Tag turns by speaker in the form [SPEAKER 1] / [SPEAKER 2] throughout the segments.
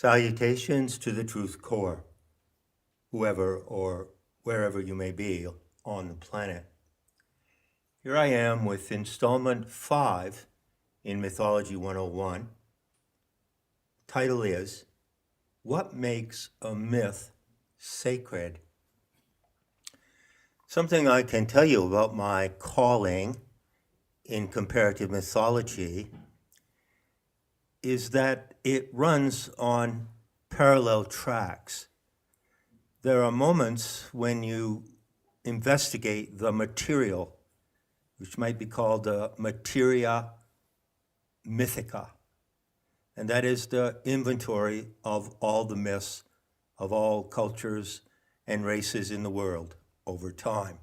[SPEAKER 1] Salutations to the Truth Core, whoever or wherever you may be on the planet. Here I am with installment 5 in Mythology 101. Title is, What Makes a Myth Sacred? Something I can tell you about my calling in comparative mythology is that it runs on parallel tracks. There are moments when you investigate the material, which might be called the Materia mythica, and that is the inventory of all the myths of all cultures and races in the world over time.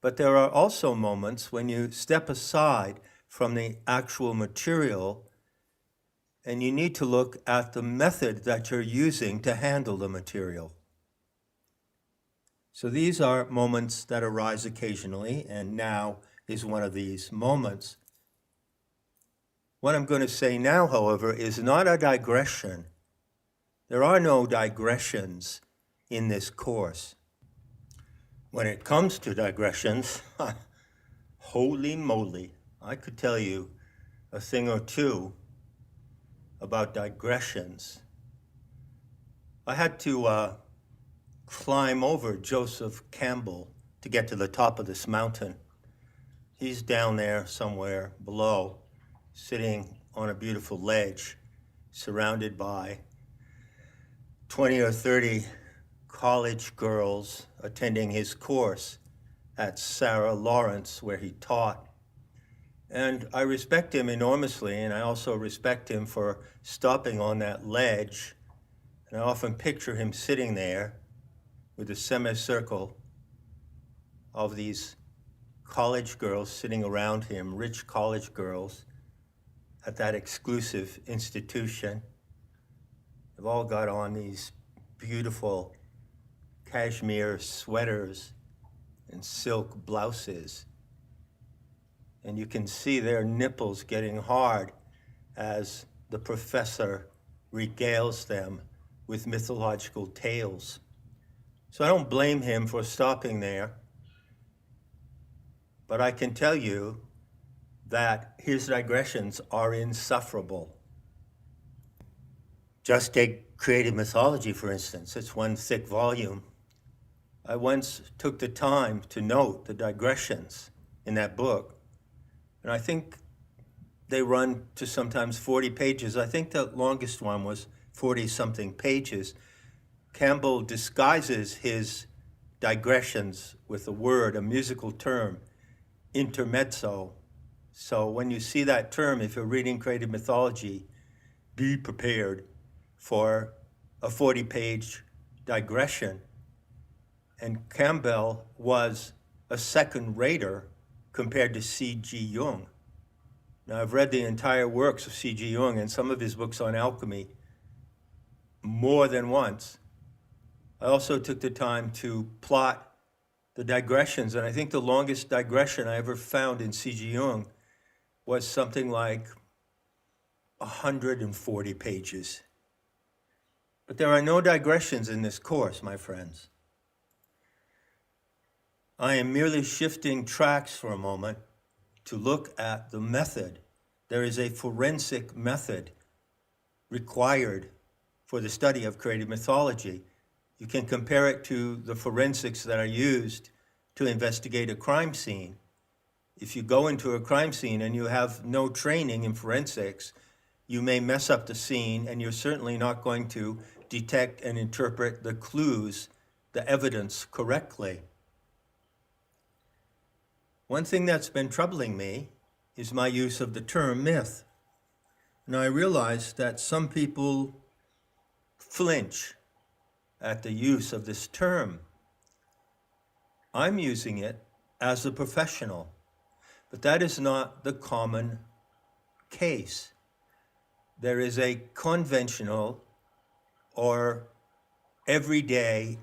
[SPEAKER 1] But there are also moments when you step aside from the actual material and you need to look at the method that you're using to handle the material. So these are moments that arise occasionally, and now is one of these moments. What I'm going to say now, however, is not a digression. There are no digressions in this course. When it comes to digressions, holy moly, I could tell you a thing or two about digressions. I had to climb over Joseph Campbell to get to the top of this mountain. He's down there somewhere below, sitting on a beautiful ledge, surrounded by 20 or 30 college girls attending his course at Sarah Lawrence, where he taught. And I respect him enormously, and I also respect him for stopping on that ledge. And I often picture him sitting there with a semicircle of these college girls sitting around him, rich college girls at that exclusive institution. They've all got on these beautiful cashmere sweaters and silk blouses. And you can see their nipples getting hard as the professor regales them with mythological tales. So I don't blame him for stopping there, but I can tell you that his digressions are insufferable. Just take creative mythology, for instance. It's one thick volume. I once took the time to note the digressions in that book, and I think they run to sometimes 40 pages. I think the longest one was 40-something pages. Campbell disguises his digressions with a word, a musical term, intermezzo. So when you see that term, if you're reading creative mythology, be prepared for a 40-page digression. And Campbell was a second-rater compared to C.G. Jung. Now, I've read the entire works of C.G. Jung and some of his books on alchemy more than once. I also took the time to plot the digressions, and I think the longest digression I ever found in C.G. Jung was something like 140 pages. But there are no digressions in this course, my friends. I am merely shifting tracks for a moment to look at the method. There is a forensic method required for the study of creative mythology. You can compare it to the forensics that are used to investigate a crime scene. If you go into a crime scene and you have no training in forensics, you may mess up the scene, and you're certainly not going to detect and interpret the clues, the evidence correctly. One thing that's been troubling me is my use of the term myth. And I realize that some people flinch at the use of this term. I'm using it as a professional, but that is not the common case. There is a conventional or everyday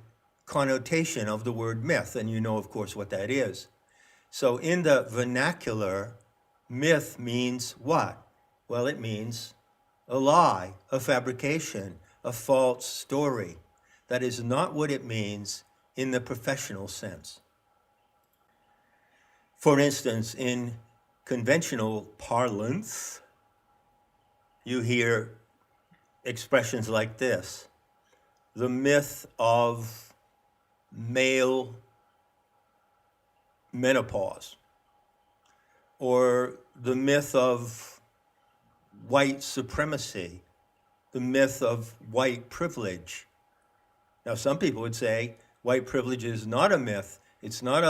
[SPEAKER 1] connotation of the word myth, and you know, of course, what that is. So in the vernacular, myth means what? Well, it means a lie, a fabrication, a false story. That is not what it means in the professional sense. For instance, in conventional parlance, you hear expressions like this: the myth of male menopause, or the myth of white supremacy, the myth of white privilege. Now, some people would say white privilege is not a myth. It's not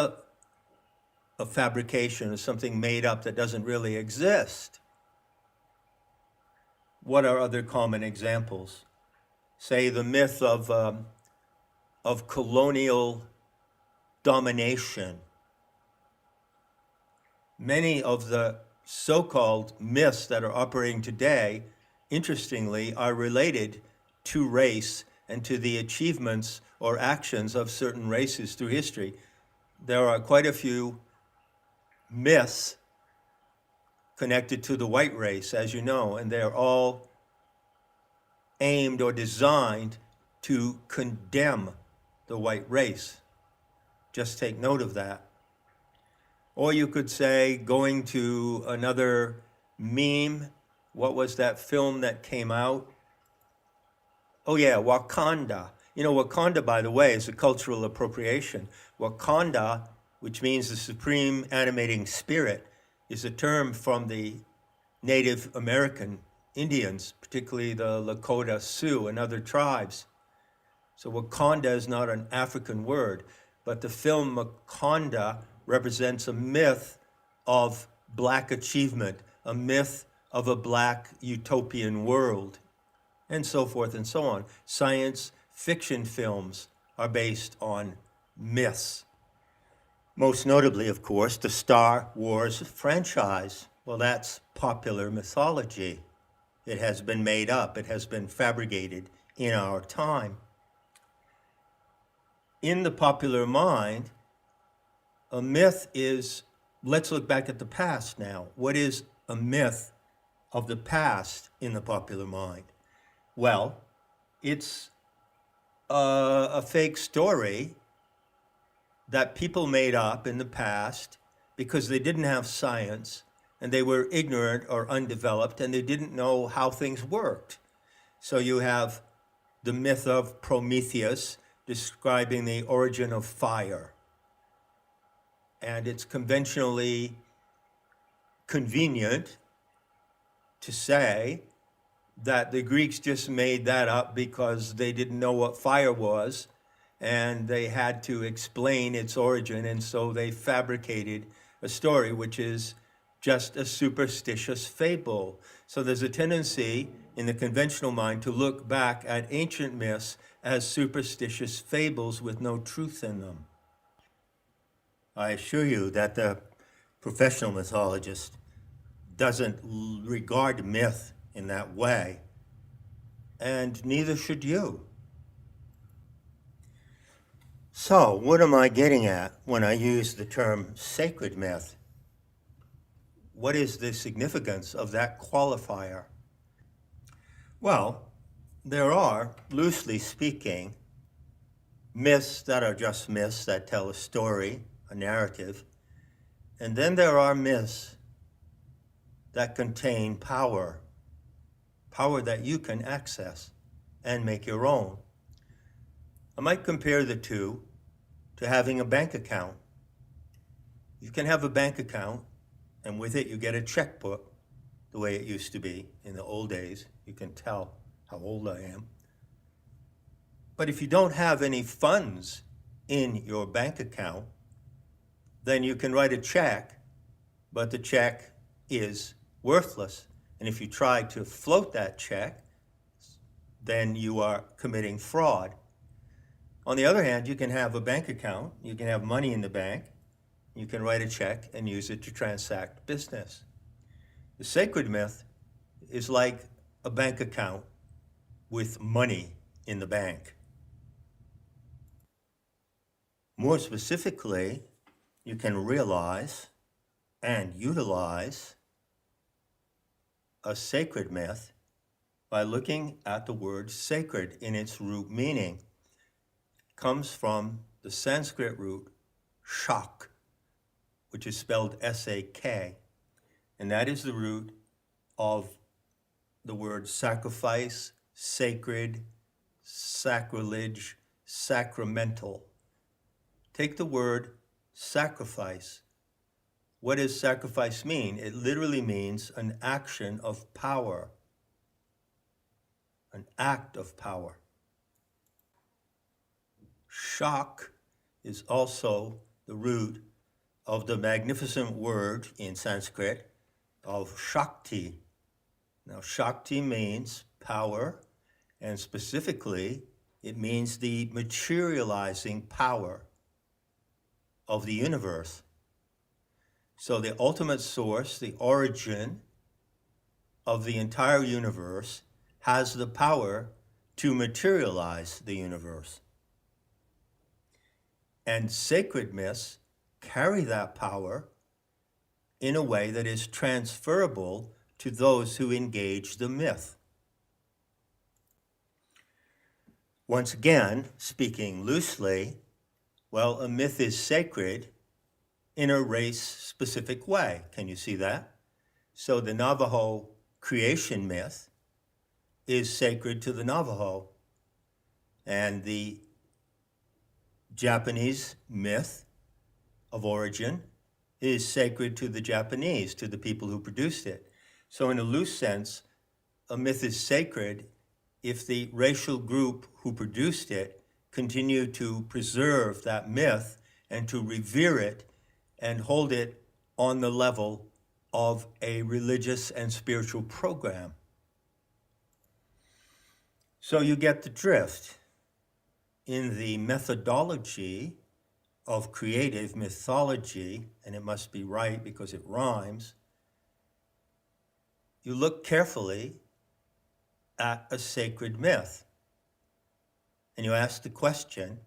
[SPEAKER 1] a fabrication or something made up that doesn't really exist. What are other common examples? Say the myth of colonial domination. Many of the so-called myths that are operating today, interestingly, are related to race and to the achievements or actions of certain races through history. There are quite a few myths connected to the white race, as you know, and they're all aimed or designed to condemn the white race. Just take note of that. Or you could say, going to another meme, what was that film that came out? Oh yeah, Wakanda. You know, Wakanda, by the way, is a cultural appropriation. Wakanda, which means the supreme animating spirit, is a term from the Native American Indians, particularly the Lakota Sioux and other tribes. So Wakanda is not an African word, but the film Wakanda represents a myth of black achievement, a myth of a black utopian world, and so forth and so on. Science fiction films are based on myths. Most notably, of course, the Star Wars franchise. Well, that's popular mythology. It has been made up, it has been fabricated in our time. In the popular mind, a myth is, let's look back at the past now. What is a myth of the past in the popular mind? Well, it's a fake story that people made up in the past because they didn't have science and they were ignorant or undeveloped and they didn't know how things worked. So you have the myth of Prometheus describing the origin of fire. And it's conventionally convenient to say that the Greeks just made that up because they didn't know what fire was and they had to explain its origin, and so they fabricated a story which is just a superstitious fable. So there's a tendency in the conventional mind to look back at ancient myths as superstitious fables with no truth in them. I assure you that the professional mythologist doesn't regard myth in that way, and neither should you. So, what am I getting at when I use the term sacred myth? What is the significance of that qualifier? Well, there are, loosely speaking, myths that are just myths that tell a story, a narrative, and then there are myths that contain power that you can access and make your own. I might compare the two to having a bank account. You can have a bank account, and with it you get a checkbook, the way it used to be in the old days. You can tell how old I am. But if you don't have any funds in your bank account, then you can write a check, but the check is worthless. And if you try to float that check, then you are committing fraud. On the other hand, you can have a bank account, you can have money in the bank, you can write a check and use it to transact business. The sacred myth is like a bank account with money in the bank. More specifically, you can realize and utilize a sacred myth by looking at the word sacred in its root meaning. It comes from the Sanskrit root shak, which is spelled S-A-K, and that is the root of the word sacrifice, sacred, sacrilege, sacramental. Take the word sacrifice. What does sacrifice mean? It literally means an action of power, an act of power. Shak is also the root of the magnificent word in Sanskrit of Shakti. Now, Shakti means power, and specifically, it means the materializing power of the universe. So the ultimate source, the origin of the entire universe, has the power to materialize the universe. And sacred myths carry that power in a way that is transferable to those who engage the myth. Once again, speaking loosely, well, a myth is sacred in a race-specific way. Can you see that? So the Navajo creation myth is sacred to the Navajo, and the Japanese myth of origin is sacred to the Japanese, to the people who produced it. So in a loose sense, a myth is sacred if the racial group who produced it continue to preserve that myth and to revere it and hold it on the level of a religious and spiritual program. So you get the drift. In the methodology of creative mythology, and it must be right because it rhymes, you look carefully at a sacred myth and you ask the question,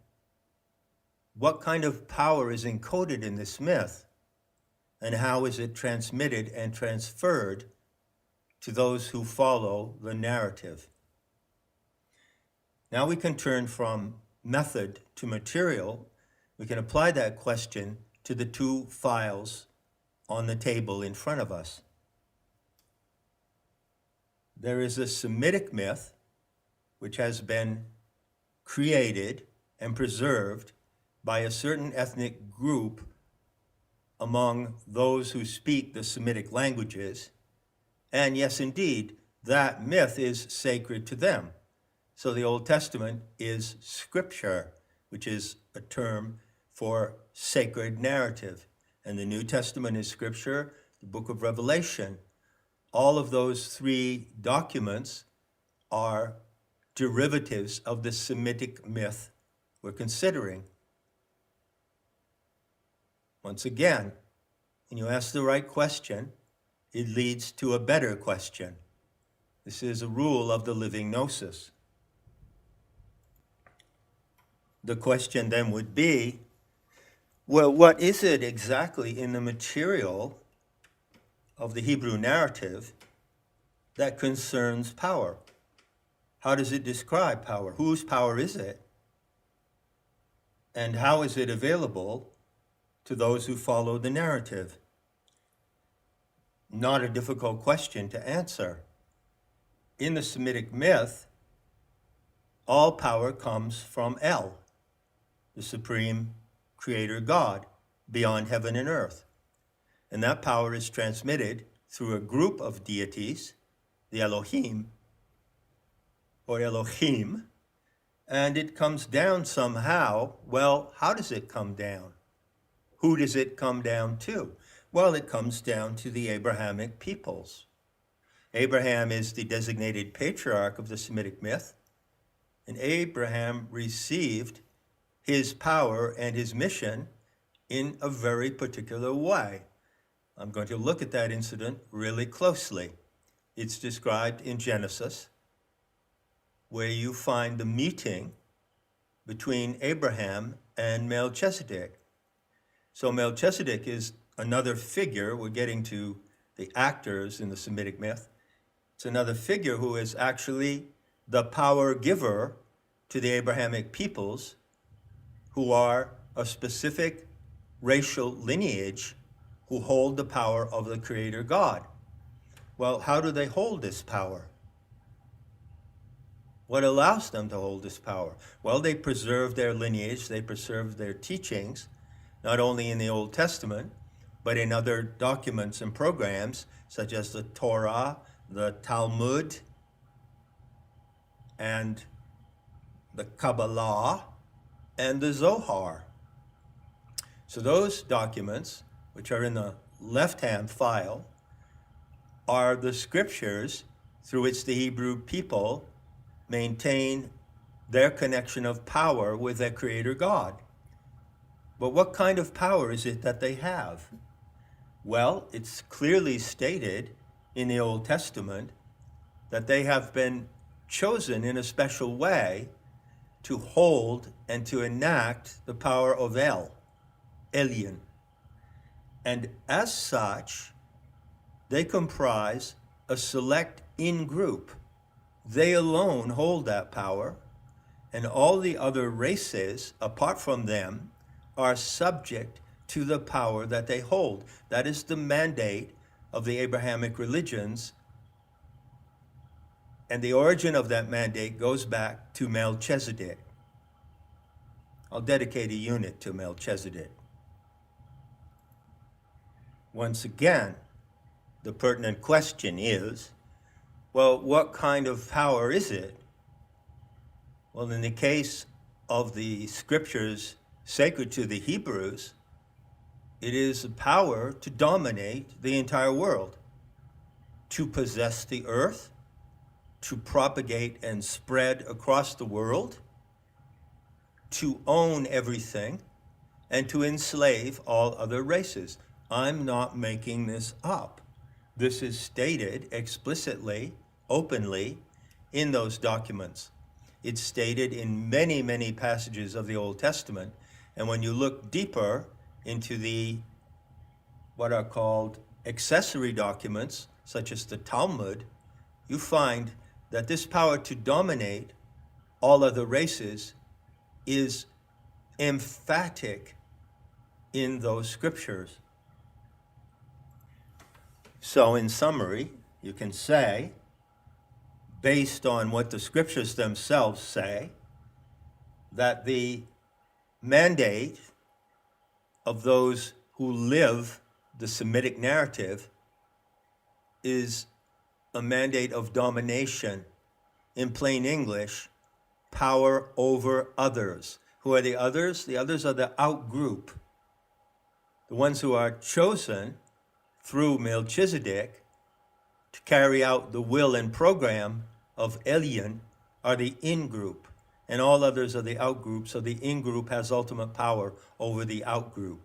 [SPEAKER 1] what kind of power is encoded in this myth, and how is it transmitted and transferred to those who follow the narrative? Now we can turn from method to material. We can apply that question to the two files on the table in front of us. There is a Semitic myth which has been created and preserved by a certain ethnic group among those who speak the Semitic languages. And yes, indeed, that myth is sacred to them. So the Old Testament is scripture, which is a term for sacred narrative. And the New Testament is scripture, the book of Revelation. All of those three documents are derivatives of the Semitic myth we're considering. Once again, when you ask the right question, it leads to a better question. This is a rule of the living gnosis. The question then would be, well, what is it exactly in the material of the Hebrew narrative that concerns power? How does it describe power? Whose power is it? And how is it available to those who follow the narrative? Not a difficult question to answer. In the Semitic myth, all power comes from El, the supreme creator God, beyond heaven and earth. And that power is transmitted through a group of deities, the Elohim, or Elohim, and it comes down somehow. Well, how does it come down? Who does it come down to? Well, it comes down to the Abrahamic peoples. Abraham is the designated patriarch of the Semitic myth, and Abraham received his power and his mission in a very particular way. I'm going to look at that incident really closely. It's described in Genesis, where you find the meeting between Abraham and Melchizedek. So Melchizedek is another figure. We're getting to the actors in the Semitic myth. It's another figure who is actually the power giver to the Abrahamic peoples, who are a specific racial lineage who hold the power of the Creator God. Well, how do they hold this power? What allows them to hold this power? Well, they preserve their lineage, they preserve their teachings, not only in the Old Testament, but in other documents and programs, such as the Torah, the Talmud, and the Kabbalah, and the Zohar. So those documents, which are in the left-hand file, are the scriptures through which the Hebrew people maintain their connection of power with their Creator God. But what kind of power is it that they have? Well, it's clearly stated in the Old Testament that they have been chosen in a special way to hold and to enact the power of Elyon. And as such, they comprise a select in-group. They alone hold that power, and all the other races, apart from them, are subject to the power that they hold. That is the mandate of the Abrahamic religions, and the origin of that mandate goes back to Melchizedek. I'll dedicate a unit to Melchizedek. Once again, the pertinent question is, well, what kind of power is it? Well, in the case of the scriptures sacred to the Hebrews, it is a power to dominate the entire world, to possess the earth, to propagate and spread across the world, to own everything, and to enslave all other races. I'm not making this up. This is stated explicitly, openly, in those documents. It's stated in many, many passages of the Old Testament. And when you look deeper into the what are called accessory documents, such as the Talmud, you find that this power to dominate all other races is emphatic in those scriptures. So in summary, you can say, based on what the scriptures themselves say, that the mandate of those who live the Semitic narrative is a mandate of domination. In plain English, power over others. Who are the others? The others are the out-group. The ones who are chosen through Melchizedek to carry out the will and program of Elyon are the in-group, and all others are the out-group, so the in-group has ultimate power over the out-group.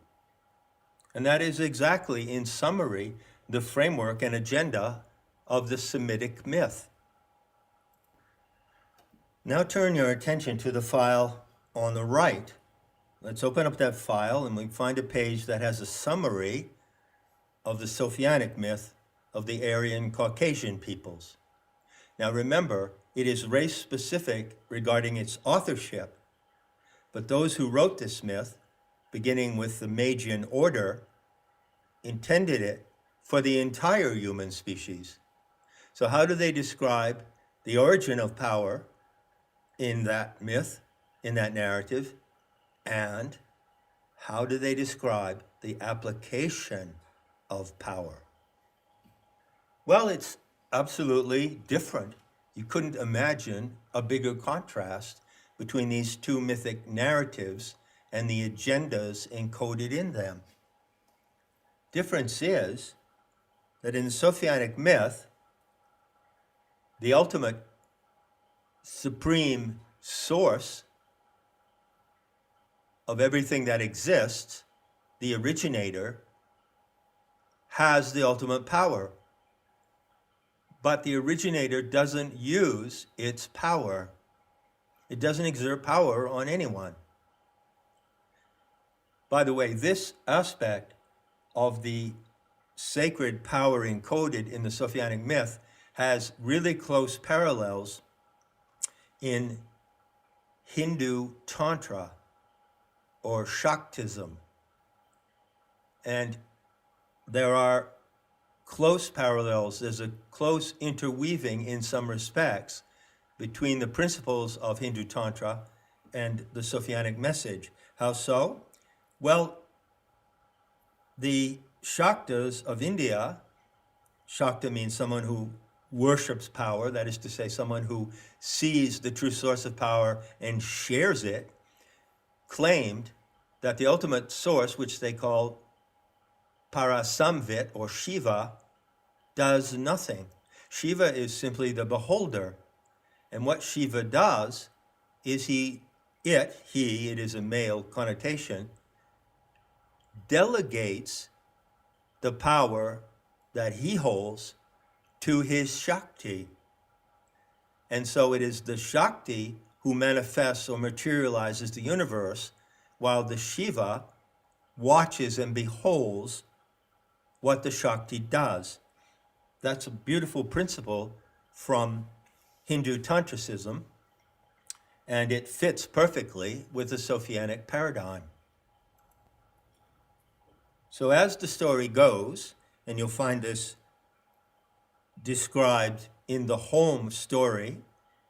[SPEAKER 1] And that is exactly, in summary, the framework and agenda of the Semitic myth. Now turn your attention to the file on the right. Let's open up that file and we find a page that has a summary of the Sophianic myth of the Aryan Caucasian peoples. Now remember, it is race-specific regarding its authorship, but those who wrote this myth, beginning with the Magian order, intended it for the entire human species. So how do they describe the origin of power in that myth, in that narrative, and how do they describe the application of power? Well, it's absolutely different. You couldn't imagine a bigger contrast between these two mythic narratives and the agendas encoded in them. Difference is that in the Sophianic myth, the ultimate supreme source of everything that exists, the originator, has the ultimate power. But the originator doesn't use its power. It doesn't exert power on anyone. By the way, this aspect of the sacred power encoded in the Sophianic myth has really close parallels in Hindu Tantra or Shaktism. And there are close parallels, there's a close interweaving in some respects between the principles of Hindu Tantra and the Sophianic message. How so? Well, the Shaktas of India, Shakta means someone who worships power, that is to say, someone who sees the true source of power and shares it, claimed that the ultimate source, which they call Parasamvit or Shiva, does nothing. Shiva is simply the beholder. And what Shiva does is it is a male connotation, delegates the power that he holds to his Shakti. And so it is the Shakti who manifests or materializes the universe, while the Shiva watches and beholds what the Shakti does. That's a beautiful principle from Hindu Tantricism, and it fits perfectly with the Sophianic paradigm. So as the story goes, and you'll find this described in the home story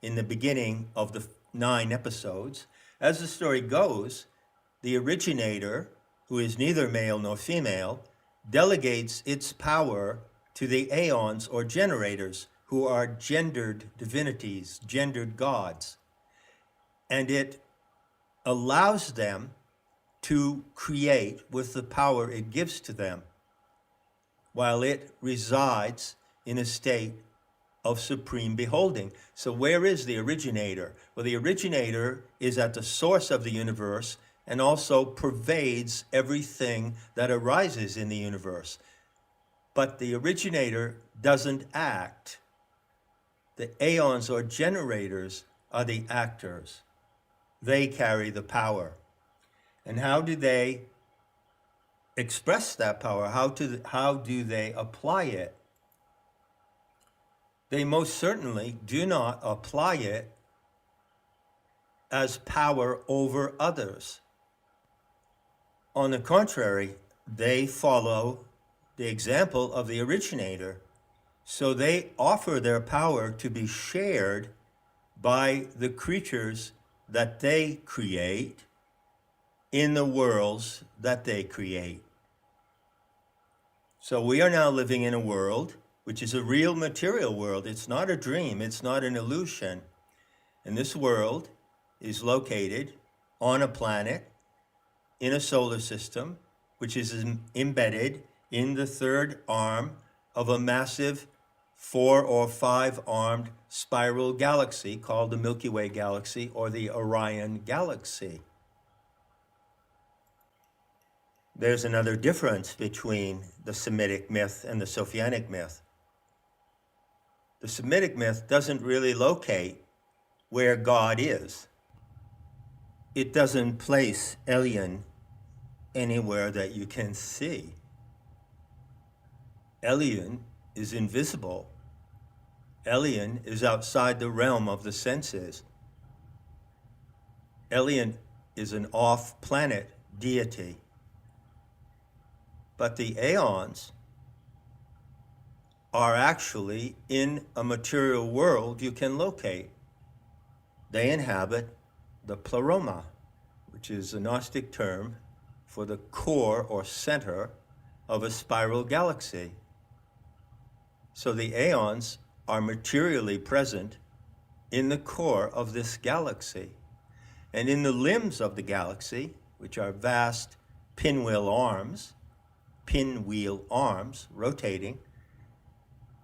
[SPEAKER 1] in the beginning of the 9 episodes, as the story goes, the originator, who is neither male nor female, delegates its power to the aeons or generators, who are gendered divinities, gendered gods. And it allows them to create with the power it gives to them, while it resides in a state of supreme beholding. So where is the originator? Well, the originator is at the source of the universe and also pervades everything that arises in the universe. But the originator doesn't act. The aeons or generators are the actors. They carry the power. And how do they express that power? How do they apply it? They most certainly do not apply it as power over others. On the contrary, they follow the example of the originator. So they offer their power to be shared by the creatures that they create in the worlds that they create. So we are now living in a world which is a real material world. It's not a dream, it's not an illusion. And this world is located on a planet in a solar system, which is embedded in the third arm of a massive 4 or 5-armed spiral galaxy called the Milky Way galaxy or the Orion galaxy. There's another difference between the Semitic myth and the Sophianic myth. The Semitic myth doesn't really locate where God is. It doesn't place Elyon anywhere that you can see. Elyon is invisible. Elyon is outside the realm of the senses. Elyon is an off-planet deity. But the aeons are actually in a material world you can locate. They inhabit the pleroma, which is a Gnostic term for the core or center of a spiral galaxy. So the aeons are materially present in the core of this galaxy. And in the limbs of the galaxy, which are vast pinwheel arms rotating,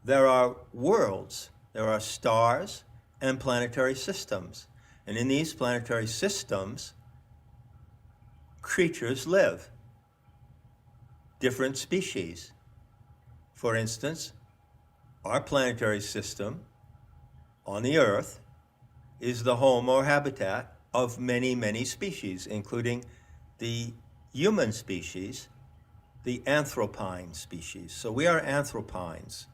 [SPEAKER 1] there are worlds, there are stars and planetary systems. And in these planetary systems, creatures live, different species. For instance, our planetary system on the Earth is the home or habitat of many, many species, including the human species, the anthropine species. So we are anthropines.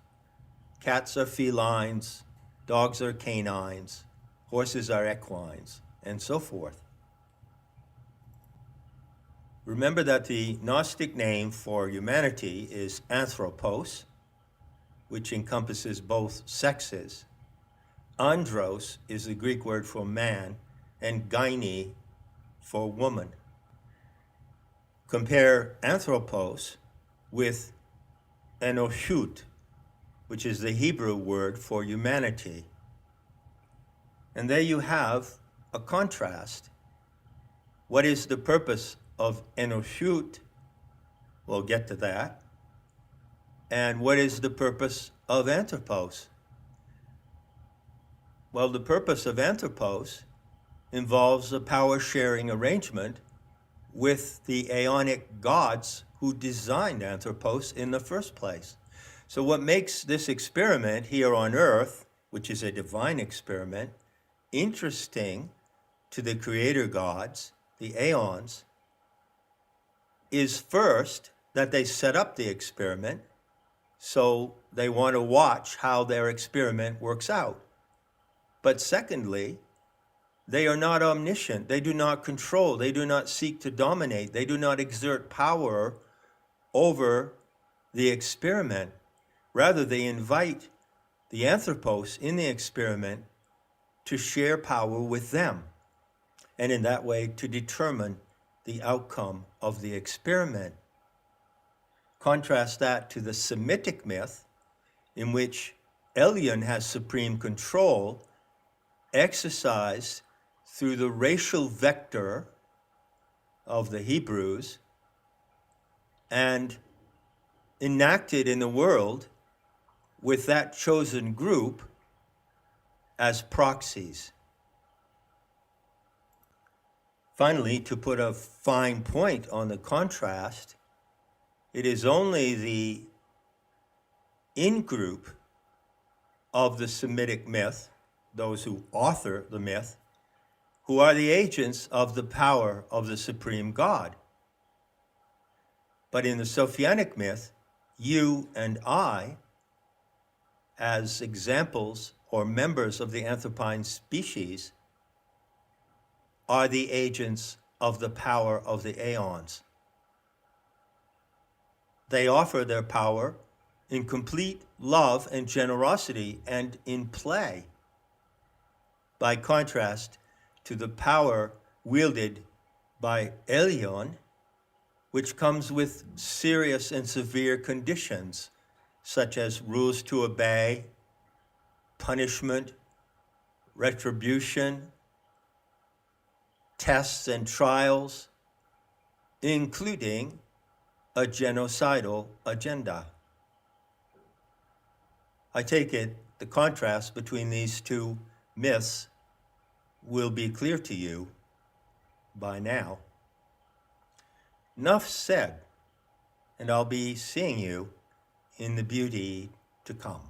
[SPEAKER 1] cats are felines, dogs are canines, horses are equines, and so forth. Remember that the Gnostic name for humanity is anthropos, which encompasses both sexes. Andros is the Greek word for man, and gyne for woman. Compare anthropos with enoshut, which is the Hebrew word for humanity. And there you have a contrast. What is the purpose of enoshut? We'll get to that. And what is the purpose of anthropos? Well, the purpose of anthropos involves a power-sharing arrangement with the aeonic gods who designed anthropos in the first place. So what makes this experiment here on Earth, which is a divine experiment, interesting to the creator gods, the aeons, is first that they set up the experiment, so they want to watch how their experiment works out. But secondly, they are not omniscient. They do not control. They do not seek to dominate. They do not exert power over the experiment. Rather, they invite the anthropos in the experiment to share power with them, and in that way to determine the outcome of the experiment. Contrast that to the Semitic myth, in which Elyon has supreme control, exercised through the racial vector of the Hebrews and enacted in the world with that chosen group as proxies. Finally, to put a fine point on the contrast, it is only the in-group of the Semitic myth, those who author the myth, who are the agents of the power of the supreme God. But in the Sophianic myth, you and I, as examples or members of the anthropine species, are the agents of the power of the aeons. They offer their power in complete love and generosity and in play, by contrast to the power wielded by Elyon, which comes with serious and severe conditions, such as rules to obey, punishment, retribution, tests and trials, including a genocidal agenda. I take it the contrast between these two myths will be clear to you by now. Enough said, and I'll be seeing you in the beauty to come.